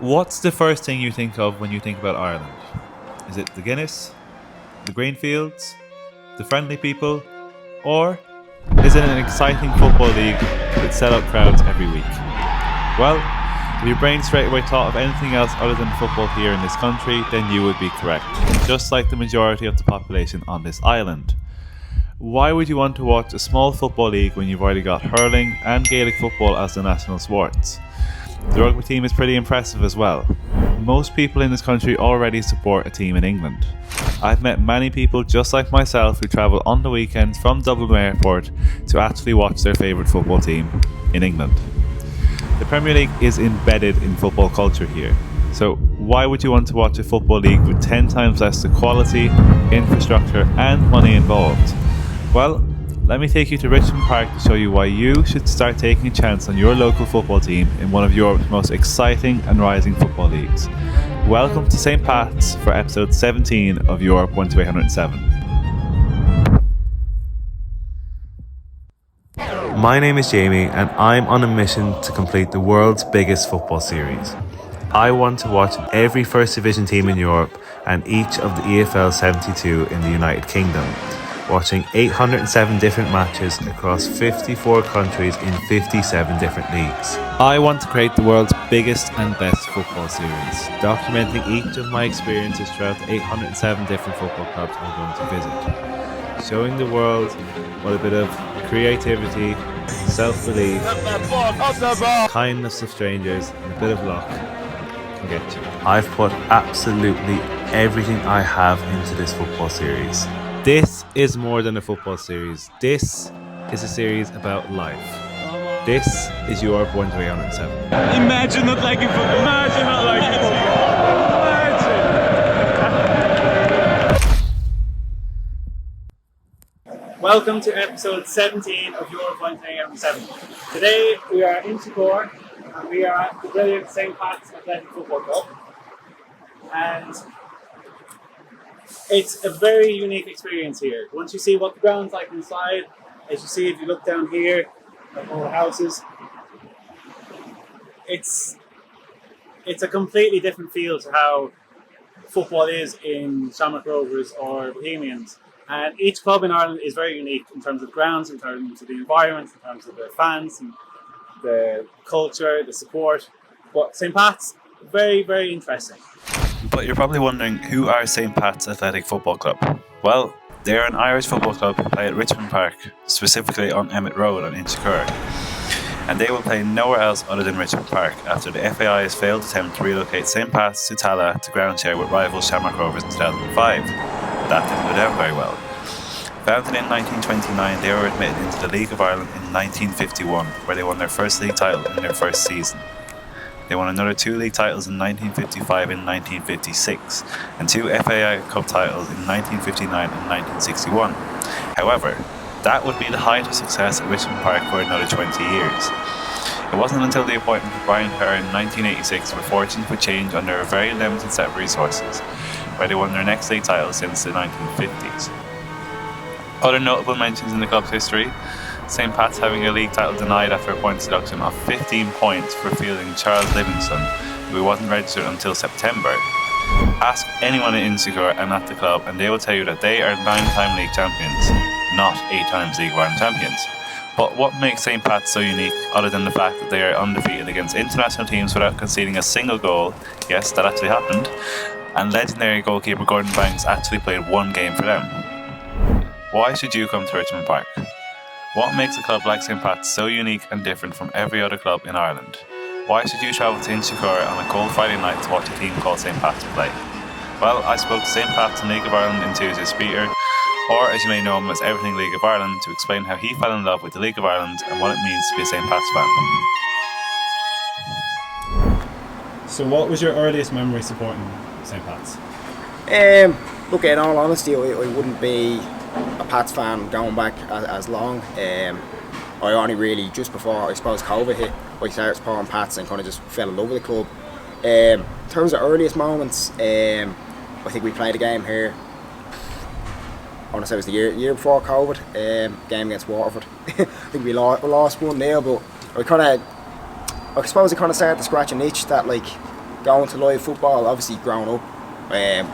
What's the first thing you think of when you think about Ireland? Is it the Guinness, the green fields, the friendly people, or is it an exciting football league with sellout crowds every week? Well, if your brain straight away thought of anything else other than football here in this country, then you would be correct, just like the majority of the population on this island. Why would you want to watch a small football league when you've already got hurling and Gaelic football as the national sports? The rugby team is pretty impressive as well. Most people in this country already support a team in England. I've met many people just like myself who travel on the weekends from Dublin Airport to actually watch their favourite football team in England. The Premier League is embedded in football culture here. So why would you want to watch a football league with 10 times less the quality, infrastructure and money involved? Well, let me take you to Richmond Park to show you why you should start taking a chance on your local football team in one of Europe's most exciting and rising football leagues. Welcome to St.Pats for episode 17 of Europe.Naturally I. My name is Jamie and I'm on a mission to complete the world's biggest football series. I want to watch every First Division team in Europe and each of the EFL 72 in the United Kingdom, watching 807 different matches across 54 countries in 57 different leagues. I want to create the world's biggest and best football series, documenting each of my experiences throughout the 807 different football clubs I'm going to visit, showing the world what a bit of creativity, self-belief, kindness of strangers, and a bit of luck can get you. I've put absolutely everything I have into this football series. This is more than a football series. This is a series about life. This is Europe 1307. Imagine not liking football. Imagine not liking football. Welcome to episode 17 of Europe 1307. Today we are in Chicore and we are at the brilliant St.Pats Athletic Football Club. And it's a very unique experience here. Once you see what the ground's like inside, as you see if you look down here at all the houses, it's a completely different feel to how football is in Shamrock Rovers or Bohemians. And each club in Ireland is very unique in terms of grounds, in terms of the environment, in terms of the fans, and the culture, the support. But St. Pat's, very, very interesting. But you're probably wondering, who are St.Pats Athletic Football Club? Well, they're an Irish football club who play at Richmond Park, specifically on Emmett Road in Inchicore. And they will play nowhere else other than Richmond Park after the FAI's failed attempt to relocate St.Pats to Tallaght to ground share with rival Shamrock Rovers in 2005. That didn't go down very well. Founded in 1929, they were admitted into the League of Ireland in 1951, where they won their first league title in their first season. They won another 2 league titles in 1955 and 1956, and 2 FAI Cup titles in 1959 and 1961. However, that would be the height of success at Richmond Park for another 20 years. It wasn't until the appointment of Brian Kerr in 1986 where fortunes would change under a very limited set of resources, where they won their next league title since the 1950s. Other notable mentions in the club's history: St. Pat's having a league title denied after a points deduction of 15 points for fielding Charles Livingston, who wasn't registered until September. Ask anyone in Inchicore and at the club and they will tell you that they are 9-time league champions, not 8 times League of Ireland champions. But what makes St. Pat's so unique, other than the fact that they are undefeated against international teams without conceding a single goal? Yes, that actually happened. And legendary goalkeeper Gordon Banks actually played 1 game for them. Why should you come to Richmond Park? What makes a club like St. Pat's so unique and different from every other club in Ireland? Why should you travel to Inchicore on a cold Friday night to watch a team called St. Pat's play? Well, I spoke to St. Pat's and League of Ireland enthusiast Peter, or as you may know him as Everything League of Ireland, to explain how he fell in love with the League of Ireland and what it means to be a St. Pat's fan. So what was your earliest memory supporting St. Pat's? Look, in all honesty, I wouldn't be a Pats fan going back as long. I only really, just before I suppose COVID hit, I started supporting Pats and kind of just fell in love with the club. In terms of earliest moments, I think we played a game here. I want to say it was the year before COVID, game against Waterford. I think we lost 1-0, but I suppose it kind of started to scratch an itch that, like, going to live football, obviously growing up,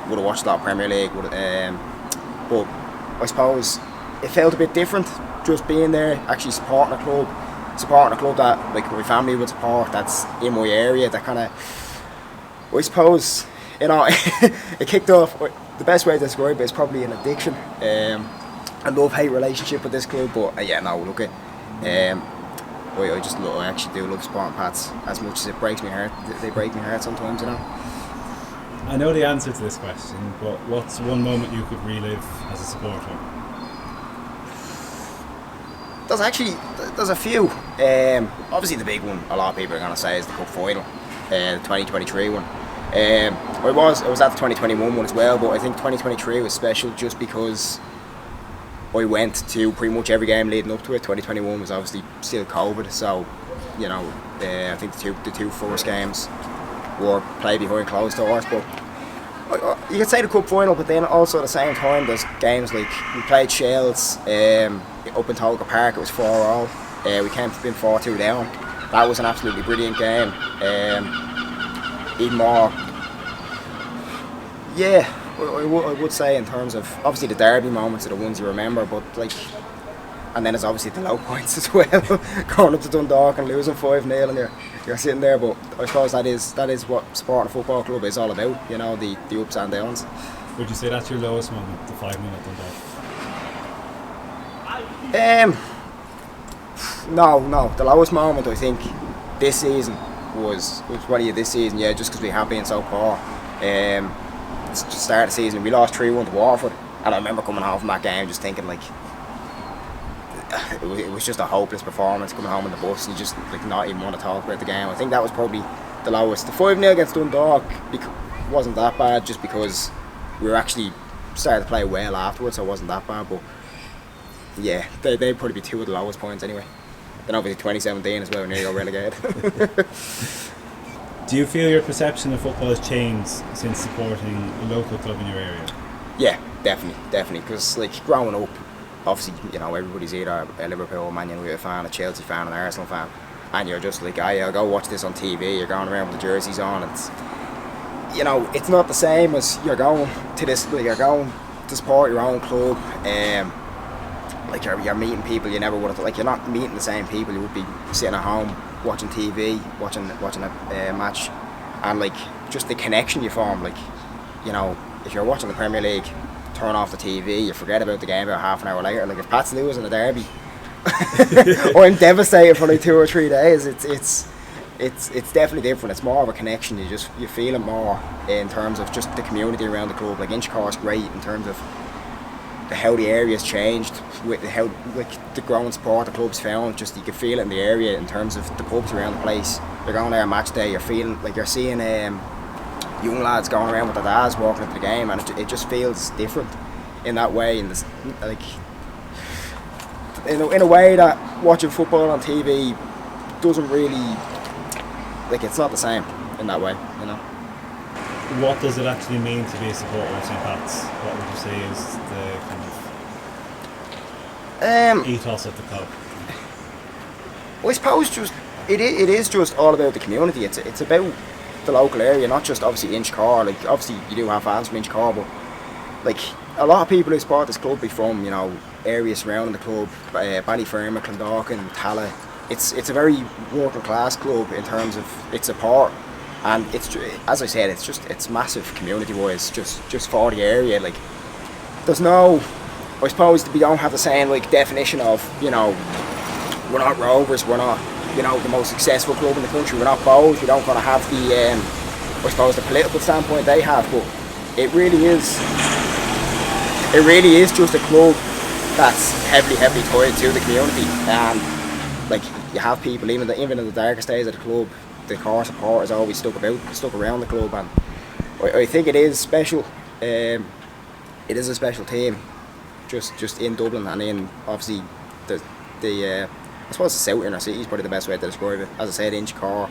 would have watched a lot of Premier League, but I suppose it felt a bit different just being there, actually supporting a club that like my family would support, that's in my area, that kind of, I suppose, you know, it kicked off. The best way to describe it is probably an addiction. A love-hate relationship with this club, but I actually do love St.Pats as much as it breaks my heart. They break my heart sometimes, you know. I know the answer to this question, but what's one moment you could relive as a supporter? There's a few. Obviously the big one, a lot of people are going to say, is the cup final, the 2023 one. I was at the 2021 one as well, but I think 2023 was special just because I went to pretty much every game leading up to it. 2021 was obviously still COVID, so you know, I think the two first games were played behind closed doors. But you could say the cup final, but then also at the same time, there's games like we played Shells up in Tolka Park. It was 4-4. We came from 4-2 down. That was an absolutely brilliant game. Even more, yeah, I would say in terms of obviously the derby moments are the ones you remember, but like, and then there's obviously the low points as well, going up to Dundalk and losing 5-0 and you're sitting there. But I suppose that is what supporting a football club is all about, you know, the ups and downs. Would you say that's your lowest moment, the 5-0 at Dundalk? No, the lowest moment I think this season was probably this season, yeah, just because we have been so poor. It's just start of the season, we lost 3-1 to Waterford, and I remember coming home from that game just thinking like it was just a hopeless performance coming home on the bus and you just like not even want to talk about the game. I think that was probably the lowest. The 5-0 against Dundalk wasn't that bad just because we were actually started to play well afterwards, so it wasn't that bad. But yeah, they'd probably be two of the lowest points anyway. Then obviously 2017 as well, we nearly got relegated. Do you feel your perception of football has changed since supporting a local club in your area? Yeah, definitely. Because like growing up, obviously, you know, everybody's either a Liverpool, Man United fan, a Chelsea fan, an Arsenal fan, and you're just like, I'll go watch this on TV. You're going around with the jerseys on. It's, you know, it's not the same as you're going to this. Like, you're going to support your own club. Like you're meeting people you never would have. Like you're not meeting the same people you would be sitting at home watching TV, watching a match, and like just the connection you form. Like, you know, if you're watching the Premier League, turn off the TV, you forget about the game about half an hour later. Like if Pats lose in a derby, I'm devastated for like 2 or 3 days. It's definitely different. It's more of a connection. You feel it more in terms of just the community around the club. Like Inchicore's great in terms of how the area's changed, with how like the growing support the club's found. Just you can feel it in the area in terms of the pubs around the place. You're going there on match day, you're feeling like you're seeing young lads going around with their dads walking into the game, and it just feels different in that way. And like in a way that watching football on TV doesn't really, like, it's not the same in that way, you know. What does it actually mean to be a supporter of St.Pats? What would you say is the kind of ethos of the club? I suppose just it is just all about the community. It's about the local area, not just obviously Inchicore. Like obviously you do have fans from Inchicore, but like a lot of people who support this club be from, you know, areas surrounding the club, Ballyfermot, Clondalkin, Tala. It's a very working class club in terms of its support. And it's, as I said, it's massive community-wise, just for the area. Like, there's no, I suppose we don't have the same like definition of, you know, we're not Rovers, we're not, you know, the most successful club in the country, we're not Bows, we don't kind of have the, I suppose the political standpoint they have, but it really is just a club that's heavily tied to the community. And like you have people even in the darkest days of the club, the core supporters always stuck around the club, and I think it is special. It is a special team, just in Dublin, and in obviously the I suppose the south inner city is probably the best way to describe it. As I said, Inchicore,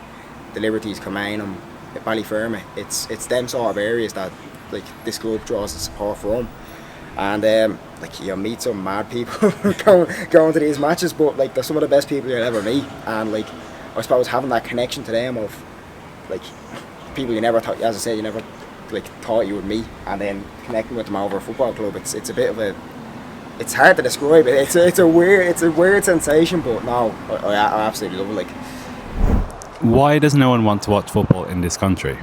the Liberties, Kilmainham, Ballyfermot. It's them sort of areas that like this club draws the support from, and like you meet some mad people going to these matches, but like they're some of the best people you'll ever meet, and like I suppose having that connection to them of like people you never thought, as I said, you never like thought you would meet, and then connecting with them over a football club. It's a bit of a, it's hard to describe it. It's a weird sensation, but no, I absolutely love it. Like, why does no one want to watch football in this country?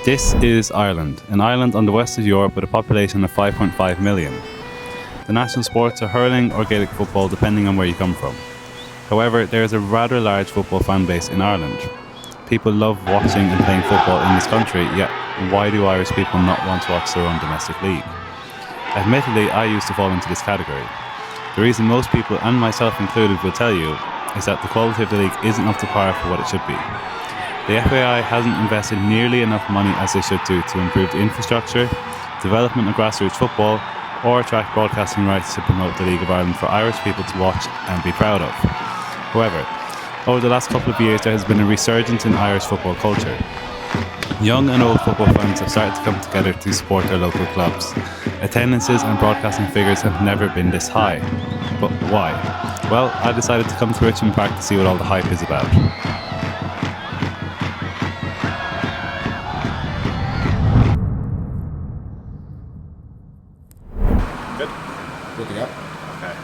This is Ireland, an island on the west of Europe with a population of 5.5 million. The national sports are hurling or Gaelic football, depending on where you come from. However, there is a rather large football fan base in Ireland. People love watching and playing football in this country, yet why do Irish people not want to watch their own domestic league? Admittedly, I used to fall into this category. The reason most people, and myself included, will tell you is that the quality of the league isn't up to par for what it should be. The FAI hasn't invested nearly enough money as they should do to improve the infrastructure, development of grassroots football, or attract broadcasting rights to promote the League of Ireland for Irish people to watch and be proud of. However, over the last couple of years there has been a resurgence in Irish football culture. Young and old football fans have started to come together to support their local clubs. Attendances and broadcasting figures have never been this high. But why? Well, I decided to come to Richmond Park to see what all the hype is about. look it up. Okay.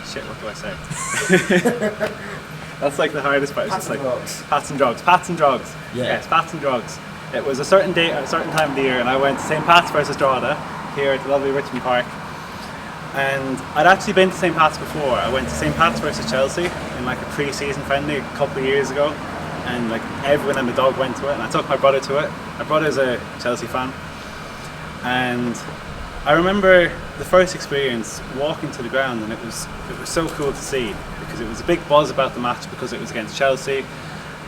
Shit, what do I say? That's like the hardest part. It's Pats just and like Drogs. Pats and Drogs. Pats and Drogs. Yeah. Yes, Pats and Drogs. It was a certain date at a certain time of the year, and I went to St.Pats versus Drogheda here at the lovely Richmond Park. And I'd actually been to St.Pats before. I went to St.Pats versus Chelsea in like a pre-season friendly a couple of years ago, and like everyone and the dog went to it, and I took my brother to it. My brother's a Chelsea fan, and I remember the first experience walking to the ground, and it was so cool to see, because it was a big buzz about the match because it was against Chelsea,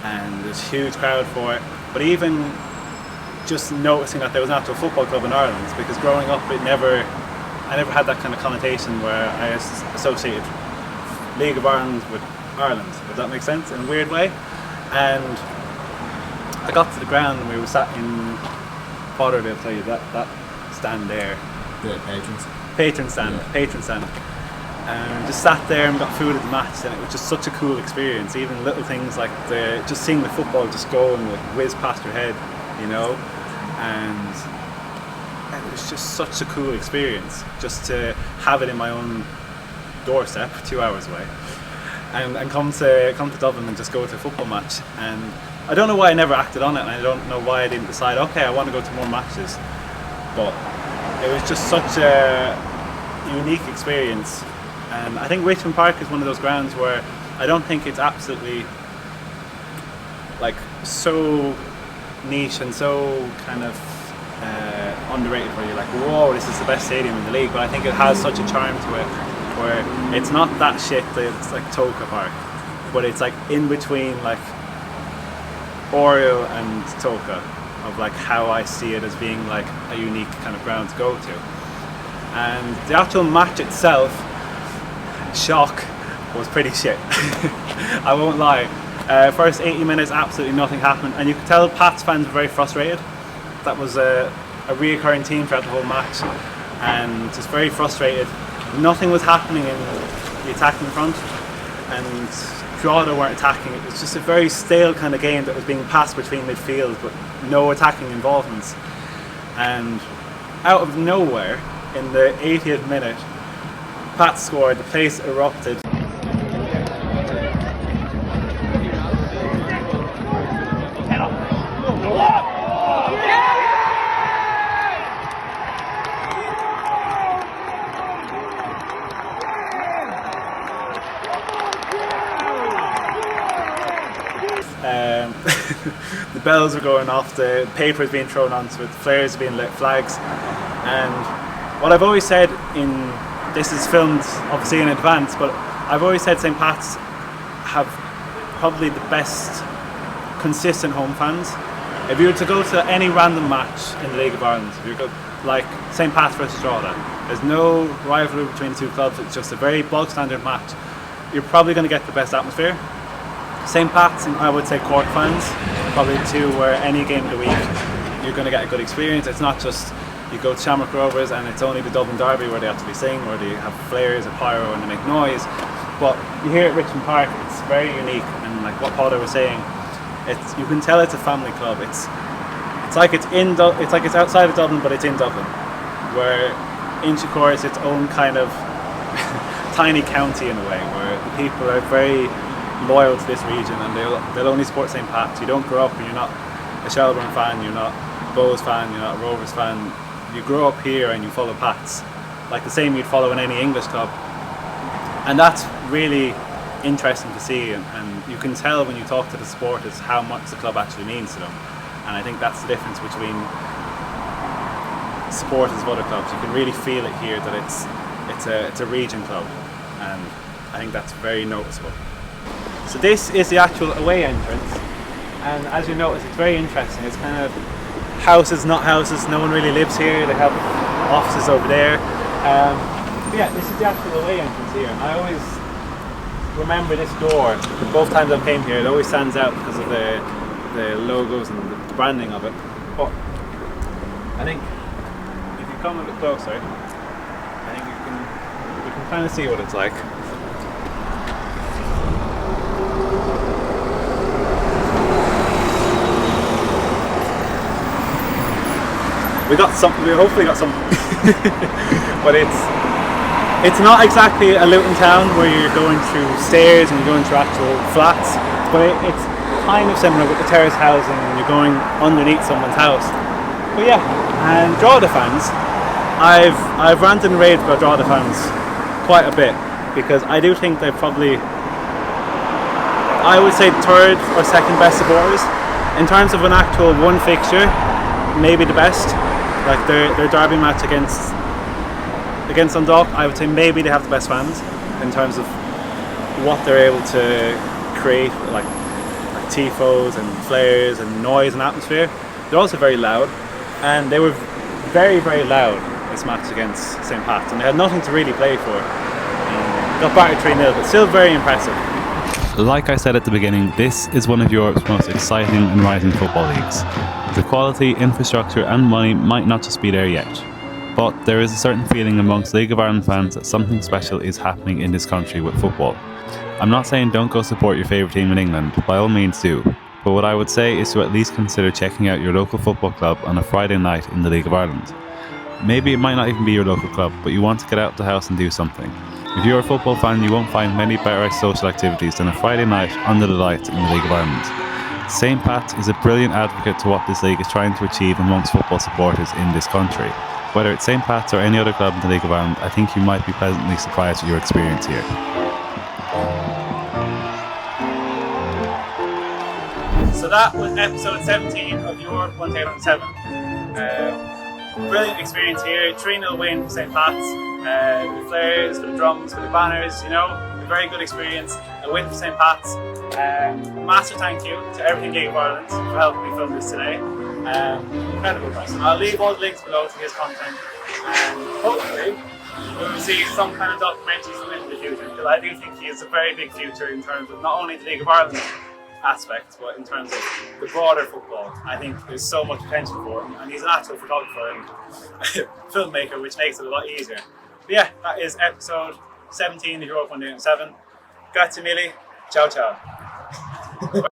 and there was a huge crowd for it. But even just noticing that there was an actual football club in Ireland, because growing up I never had that kind of connotation where I associated League of Ireland with Ireland, if that makes sense, in a weird way. And I got to the ground and we were sat in Potterville, I'll tell you, that stand there. The patrons. Patron stand. And just sat there and got food at the match, and it was just such a cool experience. Even little things like just seeing the football just go and like whiz past your head, you know. And it was just such a cool experience just to have it in my own doorstep, 2 hours away, and come to Dublin and just go to a football match. And I don't know why I never acted on it, and I don't know why I didn't decide, okay, I want to go to more matches. But it was just such a unique experience. And I think Richmond Park is one of those grounds where I don't think it's absolutely like so niche and so kind of underrated where you're like, whoa, this is the best stadium in the league. But I think it has such a charm to it where it's not that shit that it's like Toka Park, but it's like in between like Oriel and Toka, of like how I see it as being like a unique kind of ground to go to. And the actual match itself, shock, was pretty shit. I won't lie. First 80 minutes, absolutely nothing happened, and you could tell Pats fans were very frustrated. That was a reoccurring theme throughout the whole match, and just very frustrated. Nothing was happening in the attacking front, and Drogheda weren't attacking. It was just a very stale kind of game that was being passed between midfield, but no attacking involvements. And out of nowhere, in the 80th minute, Pat scored, the place erupted. The bells were going off, the papers being thrown onto it, the flares being lit, flags. And what I've always said, this is filmed obviously in advance, but I've always said St.Pats have probably the best consistent home fans. If you were to go to any random match in the League of Ireland, if you go like St.Pats versus Drogheda, there's no rivalry between the two clubs, it's just a very bog standard match. You're probably going to get the best atmosphere. St.Pats and I would say Cork fans, probably the two where any game of the week you're going to get a good experience. It's not just you go to Shamrock Rovers and it's only the Dublin Derby where they actually sing, or they have flares or pyro and they make noise. But you hear at Richmond Park, it's very unique, and like what Potter was saying, You can tell it's a family club. It's like it's outside of Dublin, but it's in Dublin. Where Inchicore is its own kind of tiny county in a way, where the people are very loyal to this region, and they'll only support St. Pats. You don't grow up and you're not a Shelburne fan, you're not a Bows fan, you're not a Rovers fan. You grow up here and you follow Pats, like the same you'd follow in any English club, and that's really interesting to see. And you can tell when you talk to the supporters how much the club actually means to them. And I think that's the difference between supporters of other clubs. You can really feel it here that it's a region club, and I think that's very noticeable. So this is the actual away entrance, and as you notice, it's very interesting. It's kind of houses, not houses. No one really lives here. They have offices over there. But yeah, this is the actual away entrance here, and I always remember this door. Both times I've came here, it always stands out because of the logos and the branding of it. But I think if you come a bit closer, I think you can kind of see what it's like. We hopefully got some, but it's not exactly a Luton town where you're going through stairs and you're going through actual flats, but it's kind of similar with the terrace housing and you're going underneath someone's house. But yeah, and Drogheda fans, I've ranted and raved about Drogheda fans quite a bit, because I do think they're probably, I would say, third or second best supporters in terms of an actual one fixture, maybe the best. Like their derby match against Dundalk, I would say maybe they have the best fans in terms of what they're able to create, like tifos and flares and noise and atmosphere. They're also very loud, and they were very, very loud this match against St. Pats, and they had nothing to really play for. Got battered 3-0, but still very impressive. Like I said at the beginning, this is one of Europe's most exciting and rising football leagues. The quality, infrastructure and money might not just be there yet, but there is a certain feeling amongst League of Ireland fans that something special is happening in this country with football. I'm not saying don't go support your favourite team in England, by all means do, but what I would say is to at least consider checking out your local football club on a Friday night in the League of Ireland. Maybe it might not even be your local club, but you want to get out the house and do something. If you're a football fan, you won't find many better social activities than a Friday night under the lights in the League of Ireland. St. Pats is a brilliant advocate to what this league is trying to achieve amongst football supporters in this country. Whether it's St. Pats or any other club in the League of Ireland, I think you might be pleasantly surprised with your experience here. So that was episode 17 of Europe.Naturally I. Brilliant experience here, 3-0 win for St. Pats. For the flares, for the drums, for the banners, a very good experience. A win for St. Pats. Massive thank you to everything League of Ireland for helping me film this today. Incredible person. I'll leave all the links below to his content, and hopefully we will see some kind of documentaries from him in the future, because I do think he has a very big future in terms of not only the League of Ireland aspect, but in terms of the broader football. I think there's so much potential for him, and he's an actual photographer and filmmaker, which makes it a lot easier. But yeah, that is episode 17 of Europe.Naturally I. Grazie mille. Ciao ciao.